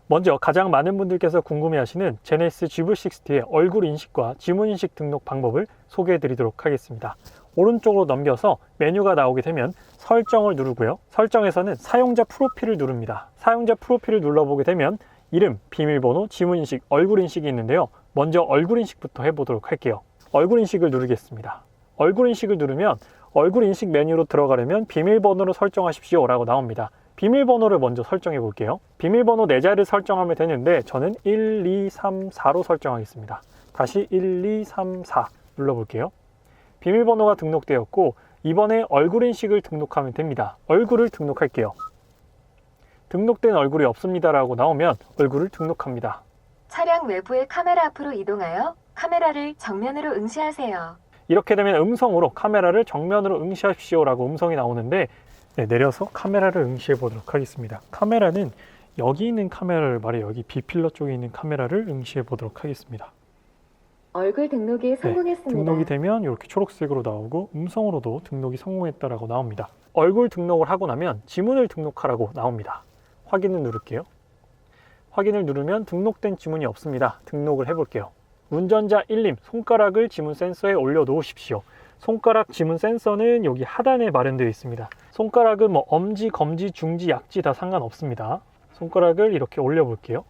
먼저 가장 많은 분들께서 궁금해하시는 제네시스 GV60의 얼굴 인식과 지문 인식 등록 방법을 소개해 드리도록 하겠습니다. 오른쪽으로 넘겨서 메뉴가 나오게 되면 설정을 누르고요. 설정에서는 사용자 프로필을 누릅니다. 사용자 프로필을 눌러보게 되면 이름, 비밀번호, 지문 인식, 얼굴 인식이 있는데요. 먼저 얼굴 인식부터 해보도록 할게요. 얼굴 인식을 누르겠습니다. 얼굴 인식을 누르면 얼굴 인식 메뉴로 들어가려면 비밀번호를 설정하십시오 라고 나옵니다. 비밀번호를 먼저 설정해 볼게요. 비밀번호 4자리를 설정하면 되는데 저는 1234로 설정하겠습니다. 다시 1234 눌러볼게요. 비밀번호가 등록되었고 이번에 얼굴 인식을 등록하면 됩니다. 얼굴을 등록할게요. 등록된 얼굴이 없습니다 라고 나오면 얼굴을 등록합니다. 차량 외부의 카메라 앞으로 이동하여 카메라를 정면으로 응시하세요. 이렇게 되면 음성으로 카메라를 정면으로 응시하십시오 라고 음성이 나오는데 내려서 카메라를 응시해 보도록 하겠습니다. 카메라는 여기 있는 카메라를 말해요. 여기 B필러 쪽에 있는 카메라를 응시해 보도록 하겠습니다. 얼굴 등록이 성공했습니다. 등록이 되면 이렇게 초록색으로 나오고 음성으로도 등록이 성공했다라고 나옵니다. 얼굴 등록을 하고 나면 지문을 등록하라고 나옵니다. 확인을 누를게요. 확인을 누르면 등록된 지문이 없습니다. 등록을 해볼게요. 운전자 1님, 손가락을 지문 센서에 올려 놓으십시오. 손가락 지문 센서는 여기 하단에 마련되어 있습니다. 손가락은 뭐 엄지, 검지, 중지, 약지 다 상관없습니다. 손가락을 이렇게 올려볼게요.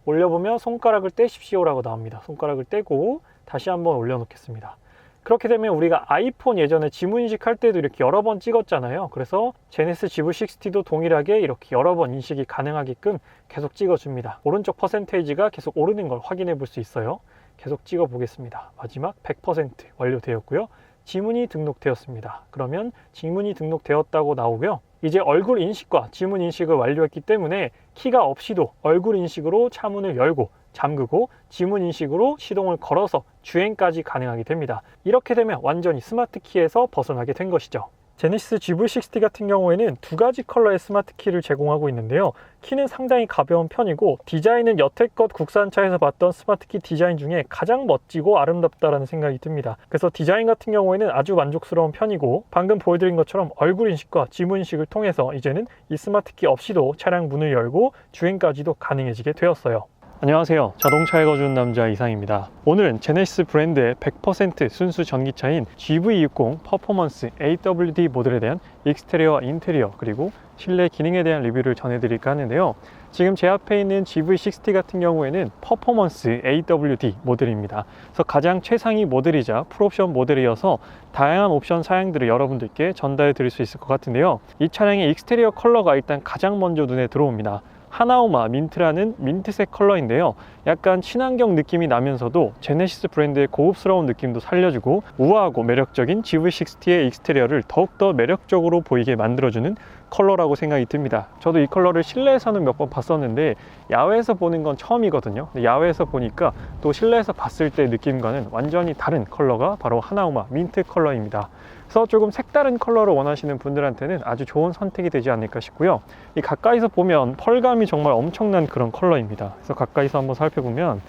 올려보면 손가락을 떼십시오 라고 나옵니다. 손가락을 떼고 다시 한번 올려놓겠습니다. 그렇게 되면 우리가 아이폰 예전에 지문 인식할 때도 이렇게 여러 번 찍었잖아요. 그래서 제네시스 GV60도 동일하게 이렇게 여러 번 인식이 가능하게끔 계속 찍어줍니다. 오른쪽 퍼센테이지가 계속 오르는 걸 확인해 볼 수 있어요. 계속 찍어 보겠습니다. 마지막 100% 완료되었고요. 지문이 등록되었습니다. 그러면 지문이 등록되었다고 나오고요. 이제 얼굴 인식과 지문 인식을 완료했기 때문에 키가 없이도 얼굴 인식으로 차문을 열고 잠그고 지문 인식으로 시동을 걸어서 주행까지 가능하게 됩니다. 이렇게 되면 완전히 스마트 키에서 벗어나게 된 것이죠. 제네시스 GV60 같은 경우에는 두 가지 컬러의 스마트 키를 제공하고 있는데요. 키는 상당히 가벼운 편이고 디자인은 여태껏 국산차에서 봤던 스마트 키 디자인 중에 가장 멋지고 아름답다라는 생각이 듭니다. 그래서 디자인 같은 경우에는 아주 만족스러운 편이고 방금 보여드린 것처럼 얼굴 인식과 지문 인식을 통해서 이제는 이 스마트 키 없이도 차량 문을 열고 주행까지도 가능해지게 되었어요. 안녕하세요. 자동차에 거주는 남자 이상입니다. 오늘은 제네시스 브랜드의 100% 순수 전기차인 GV60 퍼포먼스 AWD 모델에 대한 익스테리어와 인테리어 그리고 실내 기능에 대한 리뷰를 전해드릴까 하는데요. 지금 제 앞에 있는 GV60 같은 경우에는 퍼포먼스 AWD 모델입니다. 그래서 가장 최상위 모델이자 풀옵션 모델이어서 다양한 옵션 사양들을 여러분들께 전달해 드릴 수 있을 것 같은데요. 이 차량의 익스테리어 컬러가 일단 가장 먼저 눈에 들어옵니다. 하나우마 민트라는 민트색 컬러인데요. 약간 친환경 느낌이 나면서도 제네시스 브랜드의 고급스러운 느낌도 살려주고 우아하고 매력적인 GV60의 익스테리어를 더욱더 매력적으로 보이게 만들어주는 컬러라고 생각이 듭니다. 저도 이 컬러를 실내에서는 몇 번 봤었는데 야외에서 보는 건 처음이거든요. 야외에서 보니까 또 실내에서 봤을 때 느낌과는 완전히 다른 컬러가 바로 하나우마 민트 컬러입니다. 그래서 조금 색다른 컬러를 원하시는 분들한테는 아주 좋은 선택이 되지 않을까 싶고요. 이 가까이서 보면 펄감이 정말 엄청난 그런 컬러입니다. 그래서 가까이서 한번 살펴보면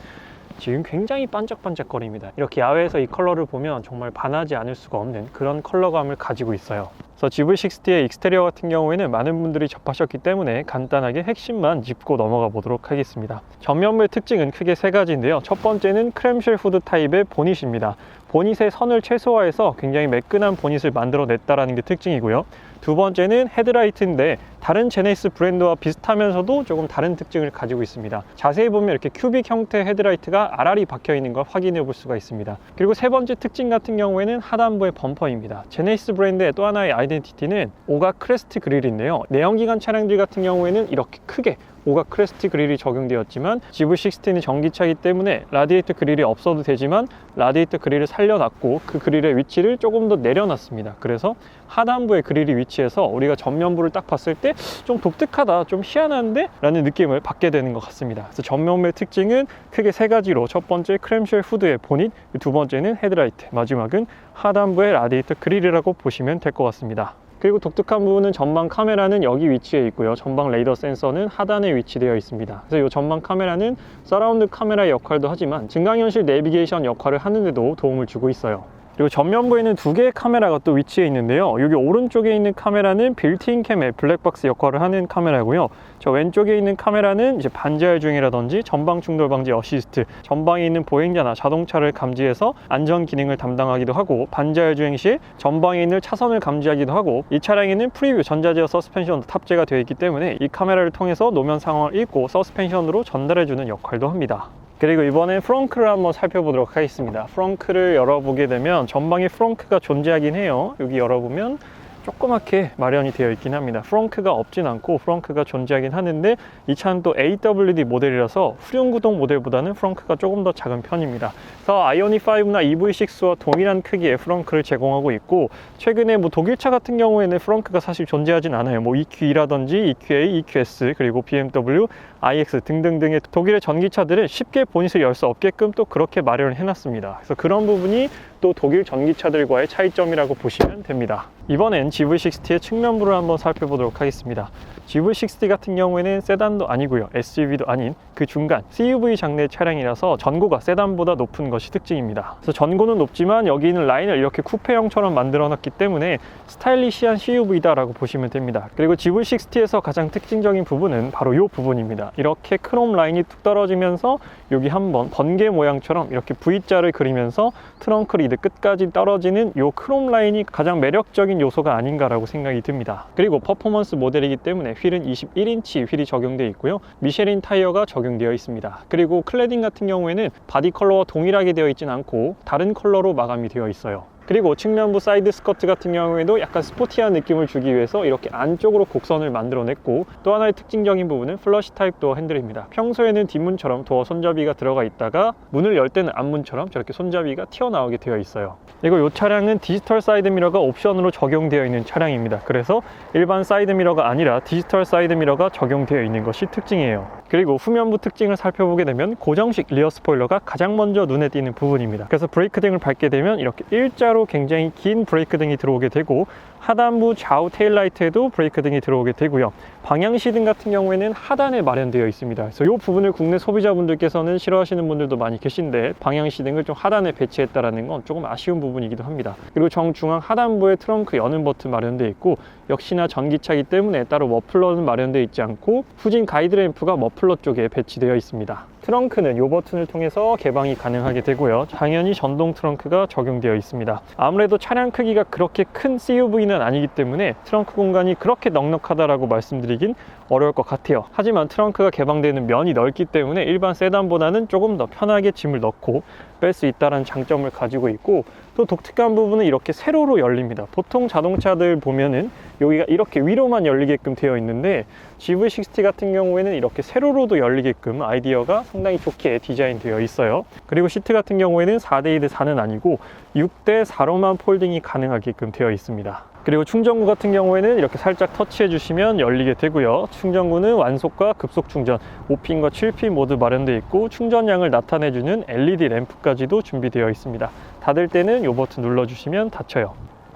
지금 굉장히 반짝반짝거립니다. 이렇게 야외에서 이 컬러를 보면 정말 반하지 않을 수가 없는 그런 컬러감을 가지고 있어요. 그래서 GV60의 익스테리어 같은 경우에는 많은 분들이 접하셨기 때문에 간단하게 핵심만 짚고 넘어가 보도록 하겠습니다. 전면부의 특징은 크게 세 가지인데요. 첫 번째는 크램쉘 후드 타입의 보닛입니다. 보닛의 선을 최소화해서 굉장히 매끈한 보닛을 만들어냈다는 게 특징이고요. 두 번째는 헤드라이트인데 다른 제네시스 브랜드와 비슷하면서도 조금 다른 특징을 가지고 있습니다. 자세히 보면 이렇게 큐빅 형태의 헤드라이트가 알알이 박혀 있는 걸 확인해 볼 수가 있습니다. 그리고 세 번째 특징 같은 경우에는 하단부의 범퍼입니다. 제네시스 브랜드의 또 하나의 아이덴티티는 오가 크레스트 그릴인데요. 내연기관 차량들 같은 경우에는 이렇게 크게 오가 크레스트 그릴이 적용되었지만 GV60는 전기차이기 때문에 라디에이터 그릴이 없어도 되지만 라디에이터 그릴을 살려놨고 그 그릴의 위치를 조금 더 내려놨습니다. 그래서 하단부의 그릴이 위치해서 우리가 전면부를 딱 봤을 때 좀 독특하다, 좀 희한한데? 라는 느낌을 받게 되는 것 같습니다. 그래서 전면부의 특징은 크게 세 가지로 첫 번째 크램쉘 후드의 보닛, 두 번째는 헤드라이트, 마지막은 하단부의 라디에이터 그릴이라고 보시면 될 것 같습니다. 그리고 독특한 부분은 전방 카메라는 여기 위치해 있고요. 전방 레이더 센서는 하단에 위치되어 있습니다. 그래서 이 전방 카메라는 서라운드 카메라의 역할도 하지만 증강현실 내비게이션 역할을 하는데도 도움을 주고 있어요. 그리고 전면부에는 두 개의 카메라가 또 위치해 있는데요. 여기 오른쪽에 있는 카메라는 빌트인 캠의 블랙박스 역할을 하는 카메라고요. 저 왼쪽에 있는 카메라는 이제 반자율 주행이라든지 전방 충돌 방지 어시스트, 전방에 있는 보행자나 자동차를 감지해서 안전 기능을 담당하기도 하고, 반자율 주행 시 전방에 있는 차선을 감지하기도 하고, 이 차량에는 프리뷰 전자제어 서스펜션도 탑재가 되어 있기 때문에 이 카메라를 통해서 노면 상황을 읽고 서스펜션으로 전달해주는 역할도 합니다. 그리고 이번엔 프렁크를 한번 살펴보도록 하겠습니다. 프렁크를 열어보게 되면 전방에 프렁크가 존재하긴 해요. 여기 열어보면 조그맣게 마련이 되어 있긴 합니다. 프렁크가 없진 않고 프렁크가 존재하긴 하는데, 이 차는 또 AWD 모델이라서 후륜구동 모델보다는 프렁크가 조금 더 작은 편입니다. 그래서 아이오닉5나 EV6와 동일한 크기의 프렁크를 제공하고 있고, 최근에 뭐 독일차 같은 경우에는 프렁크가 사실 존재하진 않아요. 뭐 EQ2라든지 EQA, EQS, 그리고 BMW, iX 등등등의 독일의 전기차들은 쉽게 보닛을 열 수 없게끔 또 그렇게 마련을 해놨습니다. 그래서 그런 부분이 또 독일 전기차들과의 차이점이라고 보시면 됩니다. 이번엔 GV60의 측면부를 한번 살펴보도록 하겠습니다. GV60 같은 경우에는 세단도 아니고요, SUV도 아닌 그 중간 CUV 장르의 차량이라서 전고가 세단보다 높은 것이 특징입니다. 그래서 전고는 높지만 여기 있는 라인을 이렇게 쿠페형처럼 만들어 놨기 때문에 스타일리시한 CUV다 라고 보시면 됩니다. 그리고 GV60에서 가장 특징적인 부분은 바로 이 부분입니다. 이렇게 크롬 라인이 뚝 떨어지면서 여기 한번 번개 모양처럼 이렇게 V자를 그리면서 트렁크 리드 끝까지 떨어지는 이 크롬 라인이 가장 매력적인 요소가 아닌가라고 생각이 듭니다. 그리고 퍼포먼스 모델이기 때문에 휠은 21인치 휠이 적용되어 있고요, 미쉐린 타이어가 적용되어 있습니다. 그리고 클래딩 같은 경우에는 바디 컬러와 동일하게 되어 있진 않고 다른 컬러로 마감이 되어 있어요. 그리고 측면부 사이드 스커트 같은 경우에도 약간 스포티한 느낌을 주기 위해서 이렇게 안쪽으로 곡선을 만들어냈고, 또 하나의 특징적인 부분은 플러시 타입 도어 핸들입니다. 평소에는 뒷문처럼 도어 손잡이가 들어가 있다가 문을 열 때는 앞문처럼 저렇게 손잡이가 튀어나오게 되어 있어요. 그리고 이 차량은 디지털 사이드 미러가 옵션으로 적용되어 있는 차량입니다. 그래서 일반 사이드 미러가 아니라 디지털 사이드 미러가 적용되어 있는 것이 특징이에요. 그리고 후면부 특징을 살펴보게 되면 고정식 리어 스포일러가 가장 먼저 눈에 띄는 부분입니다. 그래서 브레이크 등을 밟게 되면 이렇게 일자로 굉장히 긴 브레이크 등이 들어오게 되고, 하단부 좌우 테일라이트에도 브레이크 등이 들어오게 되고요, 방향시등 같은 경우에는 하단에 마련되어 있습니다. 그래서 이 부분을 국내 소비자분들께서는 싫어하시는 분들도 많이 계신데, 방향시등을 좀 하단에 배치했다는 건 조금 아쉬운 부분이기도 합니다. 그리고 정중앙 하단부에 트렁크 여는 버튼 마련되어 있고, 역시나 전기차이기 때문에 따로 머플러는 마련되어 있지 않고 후진 가이드램프가 머플러 쪽에 배치되어 있습니다. 트렁크는 이 버튼을 통해서 개방이 가능하게 되고요, 당연히 전동 트렁크가 적용되어 있습니다. 아무래도 차량 크기가 그렇게 큰 CUV는 아니기 때문에 트렁크 공간이 그렇게 넉넉하다라고 말씀드리긴 어려울 것 같아요. 하지만 트렁크가 개방되는 면이 넓기 때문에 일반 세단보다는 조금 더 편하게 짐을 넣고 뺄 수 있다는 장점을 가지고 있고, 또 독특한 부분은 이렇게 세로로 열립니다. 보통 자동차들 보면은 여기가 이렇게 위로만 열리게끔 되어 있는데, GV60 같은 경우에는 이렇게 세로로도 열리게끔 아이디어가 상당히 좋게 디자인되어 있어요. 그리고 시트 같은 경우에는 4대2대 4는 아니고 6대 4로만 폴딩이 가능하게끔 되어 있습니다. 그리고 충전구 같은 경우에는 이렇게 살짝 터치해 주시면 열리게 되고요, 충전구는 완속과 급속 충전 5핀과 7핀 모두 마련되어 있고, 충전량을 나타내주는 LED 램프까지도 준비되어 있습니다. 닫을 때는 이 버튼 눌러주시면 닫혀요.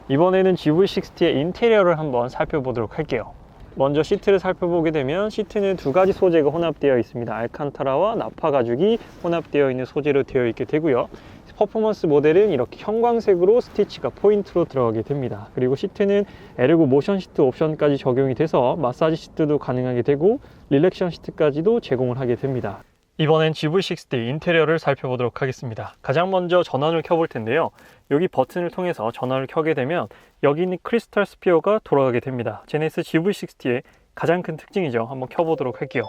이번에는 GV60의 인테리어를 한번 살펴보도록 할게요. 먼저 시트를 살펴보게 되면 시트는 두 가지 소재가 혼합되어 있습니다. 알칸타라와 나파 가죽이 혼합되어 있는 소재로 되어 있게 되고요, 퍼포먼스 모델은 이렇게 형광색으로 스티치가 포인트로 들어가게 됩니다. 그리고 시트는 에르고 모션 시트 옵션까지 적용이 돼서 마사지 시트도 가능하게 되고 릴렉션 시트까지도 제공을 하게 됩니다. 이번엔 GV60 인테리어를 살펴보도록 하겠습니다. 가장 먼저 전원을 켜볼 텐데요, 여기 버튼을 통해서 전원을 켜게 되면 여기 있는 크리스탈 스피어가 돌아가게 됩니다. 제네시스 GV60의 가장 큰 특징이죠. 한번 켜보도록 할게요.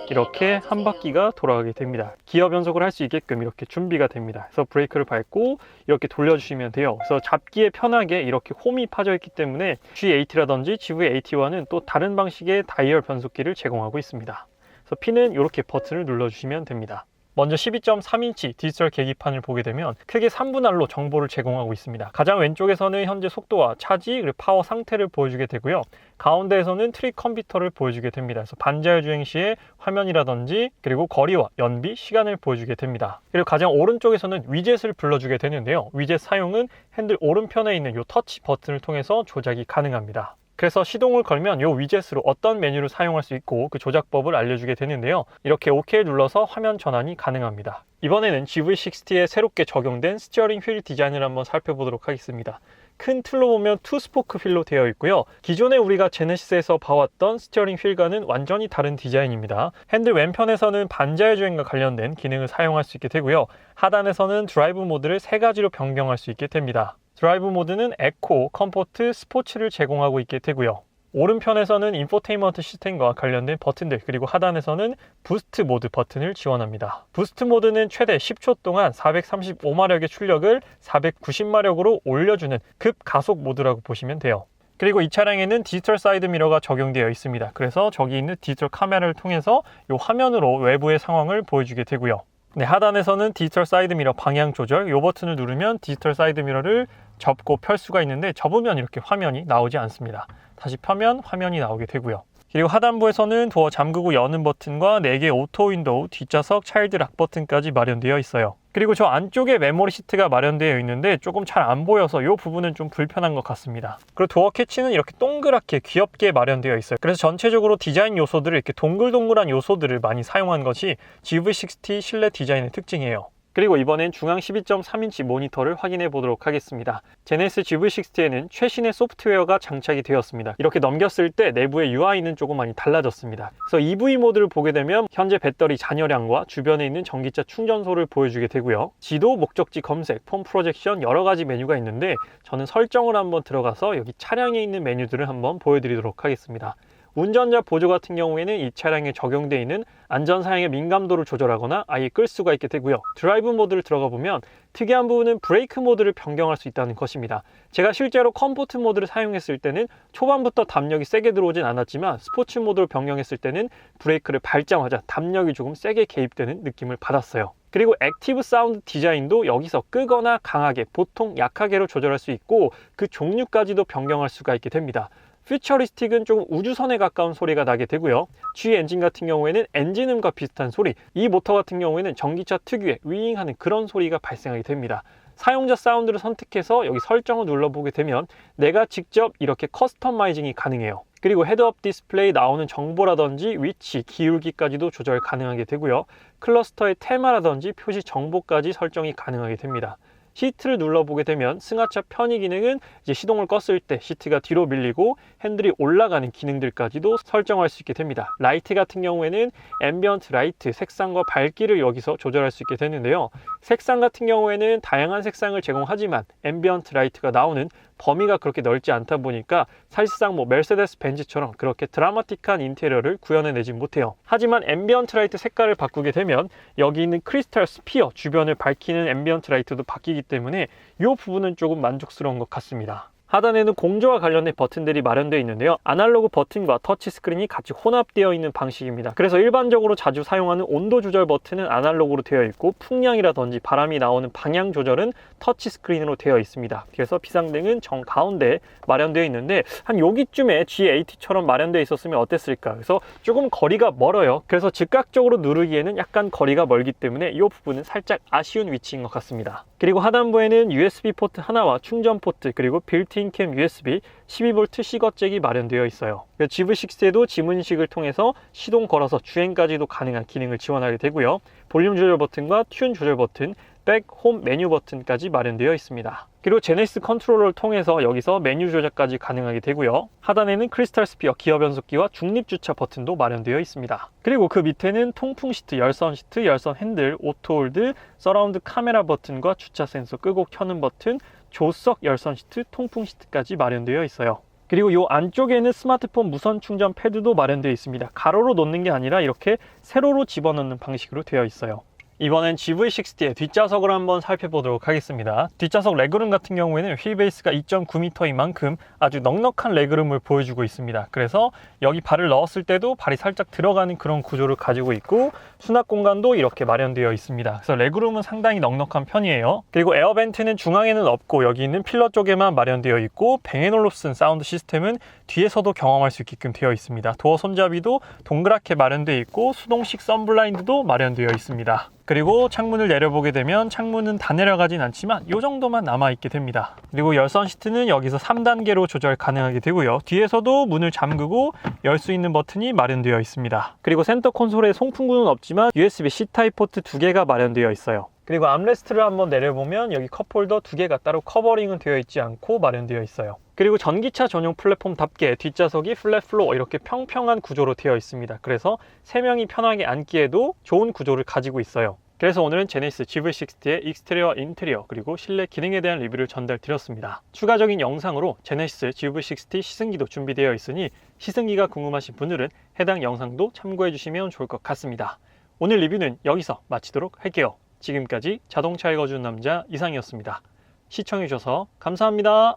이렇게 한 바퀴가 돌아가게 됩니다. 기어 변속을 할 수 있게끔 이렇게 준비가 됩니다. 그래서 브레이크를 밟고 이렇게 돌려주시면 돼요. 그래서 잡기에 편하게 이렇게 홈이 파져 있기 때문에 G80라든지 GV81은 또 다른 방식의 다이얼 변속기를 제공하고 있습니다. 그래서 P는 이렇게 버튼을 눌러주시면 됩니다. 먼저 12.3인치 디지털 계기판을 보게 되면 크게 3분할로 정보를 제공하고 있습니다. 가장 왼쪽에서는 현재 속도와 차지, 그리고 파워 상태를 보여주게 되고요, 가운데에서는 트릭 컴퓨터를 보여주게 됩니다. 그래서 반자율 주행 시의 화면이라든지 그리고 거리와 연비, 시간을 보여주게 됩니다. 그리고 가장 오른쪽에서는 위젯을 불러주게 되는데요, 위젯 사용은 핸들 오른편에 있는 이 터치 버튼을 통해서 조작이 가능합니다. 그래서 시동을 걸면 이 위젯으로 어떤 메뉴를 사용할 수 있고 그 조작법을 알려주게 되는데요, 이렇게 OK를 눌러서 화면 전환이 가능합니다. 이번에는 GV60에 새롭게 적용된 스티어링 휠 디자인을 한번 살펴보도록 하겠습니다. 큰 틀로 보면 투스포크 휠로 되어 있고요. 기존에 우리가 제네시스에서 봐왔던 스티어링 휠과는 완전히 다른 디자인입니다. 핸들 왼편에서는 반자율 주행과 관련된 기능을 사용할 수 있게 되고요. 하단에서는 드라이브 모드를 3가지로 변경할 수 있게 됩니다. 드라이브 모드는 에코, 컴포트, 스포츠를 제공하고 있게 되고요. 오른편에서는 인포테인먼트 시스템과 관련된 버튼들, 그리고 하단에서는 부스트 모드 버튼을 지원합니다. 부스트 모드는 최대 10초 동안 435마력의 출력을 490마력으로 올려주는 급 가속 모드라고 보시면 돼요. 그리고 이 차량에는 디지털 사이드 미러가 적용되어 있습니다. 그래서 저기 있는 디지털 카메라를 통해서 이 화면으로 외부의 상황을 보여주게 되고요. 네, 하단에서는 디지털 사이드 미러 방향 조절, 이 버튼을 누르면 디지털 사이드 미러를 접고 펼 수가 있는데 접으면 이렇게 화면이 나오지 않습니다. 다시 펴면 화면이 나오게 되고요. 그리고 하단부에서는 도어 잠그고 여는 버튼과 4개 오토 윈도우, 뒷좌석 차일드 락 버튼까지 마련되어 있어요. 그리고 저 안쪽에 메모리 시트가 마련되어 있는데 조금 잘 안 보여서 이 부분은 좀 불편한 것 같습니다. 그리고 도어 캐치는 이렇게 동그랗게 귀엽게 마련되어 있어요. 그래서 전체적으로 디자인 요소들을 이렇게 동글동글한 요소들을 많이 사용한 것이 GV60 실내 디자인의 특징이에요. 그리고 이번엔 중앙 12.3인치 모니터를 확인해 보도록 하겠습니다. 제네시스 GV60에는 최신의 소프트웨어가 장착이 되었습니다. 이렇게 넘겼을 때 내부의 UI는 조금 많이 달라졌습니다. 그래서 EV 모드를 보게 되면 현재 배터리 잔여량과 주변에 있는 전기차 충전소를 보여주게 되고요. 지도, 목적지 검색, 폼 프로젝션 여러 가지 메뉴가 있는데 저는 설정을 한번 들어가서 여기 차량에 있는 메뉴들을 한번 보여드리도록 하겠습니다. 운전자 보조 같은 경우에는 이 차량에 적용되어 있는 안전사양의 민감도를 조절하거나 아예 끌 수가 있게 되고요. 드라이브 모드를 들어가 보면 특이한 부분은 브레이크 모드를 변경할 수 있다는 것입니다. 제가 실제로 컴포트 모드를 사용했을 때는 초반부터 담력이 세게 들어오진 않았지만 스포츠 모드로 변경했을 때는 브레이크를 밟자마자 담력이 조금 세게 개입되는 느낌을 받았어요. 그리고 액티브 사운드 디자인도 여기서 끄거나 강하게, 보통 약하게로 조절할 수 있고 그 종류까지도 변경할 수가 있게 됩니다. 퓨처리스틱은 조금 우주선에 가까운 소리가 나게 되고요. G 엔진 같은 경우에는 엔진음과 비슷한 소리, 이 모터 같은 경우에는 전기차 특유의 윙하는 그런 소리가 발생하게 됩니다. 사용자 사운드를 선택해서 여기 설정을 눌러보게 되면 내가 직접 이렇게 커스터마이징이 가능해요. 그리고 헤드업 디스플레이 나오는 정보라든지 위치, 기울기까지도 조절 가능하게 되고요. 클러스터의 테마라든지 표시 정보까지 설정이 가능하게 됩니다. 시트를 눌러보게 되면 승하차 편의 기능은 이제 시동을 껐을 때 시트가 뒤로 밀리고 핸들이 올라가는 기능들까지도 설정할 수 있게 됩니다. 라이트 같은 경우에는 앰비언트 라이트, 색상과 밝기를 여기서 조절할 수 있게 되는데요. 색상 같은 경우에는 다양한 색상을 제공하지만 앰비언트 라이트가 나오는 범위가 그렇게 넓지 않다 보니까 사실상 메르세데스 벤츠처럼 그렇게 드라마틱한 인테리어를 구현해내지 못해요. 하지만 앰비언트 라이트 색깔을 바꾸게 되면 여기 있는 크리스탈 스피어 주변을 밝히는 앰비언트 라이트도 바뀌기 때문에 이 부분은 조금 만족스러운 것 같습니다. 하단에는 공조와 관련된 버튼들이 마련되어 있는데요. 아날로그 버튼과 터치 스크린이 같이 혼합되어 있는 방식입니다. 그래서 일반적으로 자주 사용하는 온도 조절 버튼은 아날로그로 되어 있고 풍량이라든지 바람이 나오는 방향 조절은 터치 스크린으로 되어 있습니다. 그래서 비상등은 정 가운데 마련되어 있는데 한 여기쯤에 G80처럼 마련되어 있었으면 어땠을까. 그래서 조금 거리가 멀어요. 그래서 즉각적으로 누르기에는 약간 거리가 멀기 때문에 이 부분은 살짝 아쉬운 위치인 것 같습니다. 그리고 하단부에는 USB 포트 하나와 충전 포트, 그리고 빌트인 캠 USB 12V C거잭이 마련되어 있어요. GV60에도 지문인식을 통해서 시동 걸어서 주행까지도 가능한 기능을 지원하게 되고요. 볼륨 조절 버튼과 튠 조절 버튼, 백, 홈 메뉴 버튼까지 마련되어 있습니다. 그리고 제네시스 컨트롤러를 통해서 여기서 메뉴 조작까지 가능하게 되고요. 하단에는 크리스탈 스피어, 기어 변속기와 중립 주차 버튼도 마련되어 있습니다. 그리고 그 밑에는 통풍 시트, 열선 시트, 열선 핸들, 오토 홀드, 서라운드 카메라 버튼과 주차 센서 끄고 켜는 버튼, 조석 열선 시트, 통풍 시트까지 마련되어 있어요. 그리고 이 안쪽에는 스마트폰 무선 충전 패드도 마련되어 있습니다. 가로로 놓는 게 아니라 이렇게 세로로 집어넣는 방식으로 되어 있어요. 이번엔 GV60의 뒷좌석을 한번 살펴보도록 하겠습니다. 뒷좌석 레그룸 같은 경우에는 휠베이스가 2.9m인 만큼 아주 넉넉한 레그룸을 보여주고 있습니다. 그래서 여기 발을 넣었을 때도 발이 살짝 들어가는 그런 구조를 가지고 있고 수납 공간도 이렇게 마련되어 있습니다. 그래서 레그룸은 상당히 넉넉한 편이에요. 그리고 에어벤트는 중앙에는 없고 여기 있는 필러 쪽에만 마련되어 있고 뱅앤올uf슨 사운드 시스템은 뒤에서도 경험할 수 있게끔 되어 있습니다. 도어 손잡이도 동그랗게 마련되어 있고 수동식 선블라인드도 마련되어 있습니다. 그리고 창문을 내려보게 되면 창문은 다 내려가진 않지만 이 정도만 남아있게 됩니다. 그리고 열선 시트는 여기서 3단계로 조절 가능하게 되고요. 뒤에서도 문을 잠그고 열 수 있는 버튼이 마련되어 있습니다. 그리고 센터 콘솔에 송풍구는 없지만 USB C타입 포트 2개가 마련되어 있어요. 그리고 암레스트를 한번 내려보면 여기 컵홀더 2개가 따로 커버링은 되어 있지 않고 마련되어 있어요. 그리고 전기차 전용 플랫폼답게 뒷좌석이 플랫플로 이렇게 평평한 구조로 되어 있습니다. 그래서 3명이 편하게 앉기에도 좋은 구조를 가지고 있어요. 그래서 오늘은 제네시스 GV60의 익스테리어, 인테리어 그리고 실내 기능에 대한 리뷰를 전달드렸습니다. 추가적인 영상으로 제네시스 GV60 시승기도 준비되어 있으니 시승기가 궁금하신 분들은 해당 영상도 참고해 주시면 좋을 것 같습니다. 오늘 리뷰는 여기서 마치도록 할게요. 지금까지 자동차 읽어주는 남자 이상이었습니다. 시청해 주셔서 감사합니다.